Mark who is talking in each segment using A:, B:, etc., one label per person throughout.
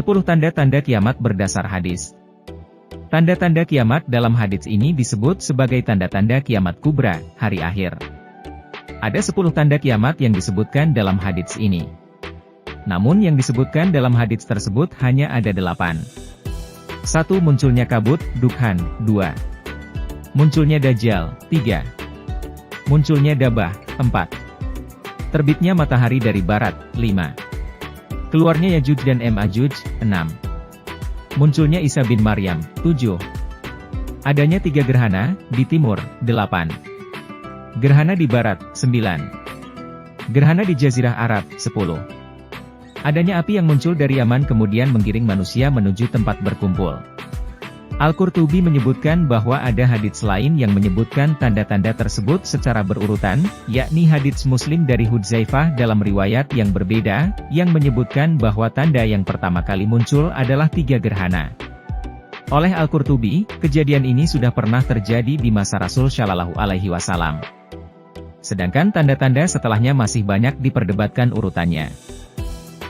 A: 10 tanda-tanda kiamat berdasar hadis. Tanda-tanda kiamat dalam hadis ini disebut sebagai tanda-tanda kiamat kubra, hari akhir. Ada 10 tanda kiamat yang disebutkan dalam hadis ini. Namun yang disebutkan dalam hadis tersebut hanya ada 8. 1. Munculnya kabut, dukhan. 2. Munculnya dajjal. 3. Munculnya dabah. 4. Terbitnya matahari dari barat. 5. Keluarnya Yajuj dan Majuj. 6. Munculnya Isa bin Maryam. 7. Adanya 3 gerhana, di timur. 8. Gerhana di barat. 9. Gerhana di Jazirah Arab. 10. Adanya api yang muncul dari Yaman kemudian menggiring manusia menuju tempat berkumpul. Al-Qurtubi menyebutkan bahwa ada hadits lain yang menyebutkan tanda-tanda tersebut secara berurutan, yakni hadits Muslim dari Hudzaifah dalam riwayat yang berbeda, yang menyebutkan bahwa tanda yang pertama kali muncul adalah 3 gerhana. Oleh Al-Qurtubi, kejadian ini sudah pernah terjadi di masa Rasul Shallallahu Alaihi Wasallam. Sedangkan tanda-tanda setelahnya masih banyak diperdebatkan urutannya.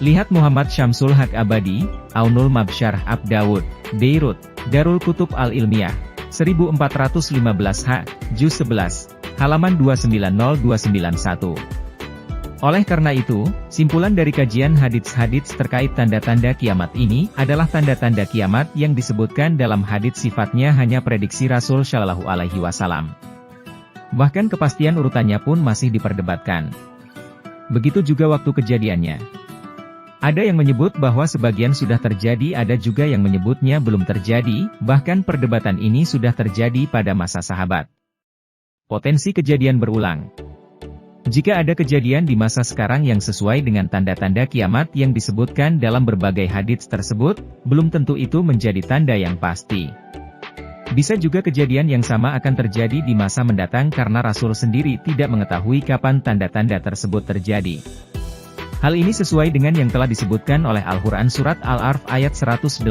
A: Lihat Muhammad Syamsul Haq Abadi, Aunul Mabsyar Ab Dawud, Beirut, Darul Kutub Al-Ilmiyah, 1415 H, Juz 11, halaman 290291. Oleh karena itu, simpulan dari kajian hadits-hadits terkait tanda-tanda kiamat ini adalah tanda-tanda kiamat yang disebutkan dalam hadits sifatnya hanya prediksi Rasul Shallallahu Alaihi Wasallam. Bahkan kepastian urutannya pun masih diperdebatkan. Begitu juga waktu kejadiannya. Ada yang menyebut bahwa sebagian sudah terjadi, ada juga yang menyebutnya belum terjadi, bahkan perdebatan ini sudah terjadi pada masa sahabat. Potensi kejadian berulang. Jika ada kejadian di masa sekarang yang sesuai dengan tanda-tanda kiamat yang disebutkan dalam berbagai hadits tersebut, belum tentu itu menjadi tanda yang pasti. Bisa juga kejadian yang sama akan terjadi di masa mendatang karena Rasul sendiri tidak mengetahui kapan tanda-tanda tersebut terjadi. Hal ini sesuai dengan yang telah disebutkan oleh Al-Quran Surat Al-Araf ayat 187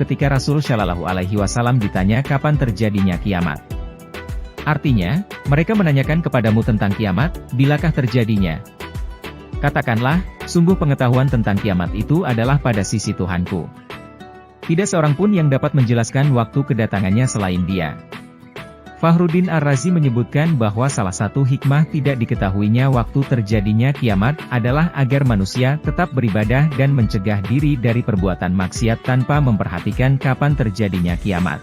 A: ketika Rasul Shallallahu Alaihi Wasallam ditanya kapan terjadinya kiamat. Artinya, mereka menanyakan kepadamu tentang kiamat, bilakah terjadinya? Katakanlah, sungguh pengetahuan tentang kiamat itu adalah pada sisi Tuhanku. Tidak seorang pun yang dapat menjelaskan waktu kedatangannya selain Dia. Fakhruddin Ar-Razi menyebutkan bahwa salah satu hikmah tidak diketahuinya waktu terjadinya kiamat adalah agar manusia tetap beribadah dan mencegah diri dari perbuatan maksiat tanpa memperhatikan kapan terjadinya kiamat.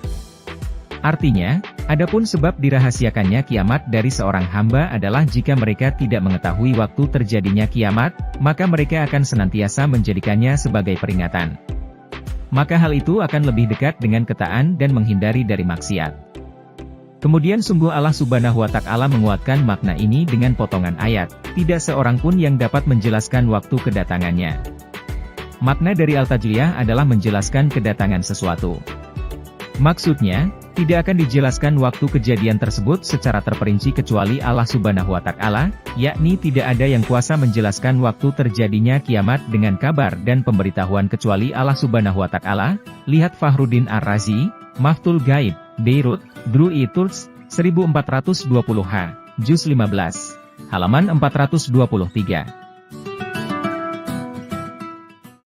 A: Artinya, adapun sebab dirahasiakannya kiamat dari seorang hamba adalah jika mereka tidak mengetahui waktu terjadinya kiamat, maka mereka akan senantiasa menjadikannya sebagai peringatan. Maka hal itu akan lebih dekat dengan ketaatan dan menghindari dari maksiat. Kemudian sungguh Allah Subhanahu wa Ta'ala menguatkan makna ini dengan potongan ayat, tidak seorang pun yang dapat menjelaskan waktu kedatangannya. Makna dari Al-Tajliyah adalah menjelaskan kedatangan sesuatu. Maksudnya, tidak akan dijelaskan waktu kejadian tersebut secara terperinci kecuali Allah Subhanahu wa Ta'ala, yakni tidak ada yang kuasa menjelaskan waktu terjadinya kiamat dengan kabar dan pemberitahuan kecuali Allah Subhanahu wa Ta'ala. Lihat Fakhruddin Ar-Razi, Maftul Gaib, Beirut, Drui Turks, 1420 H, Juz 15, halaman 423.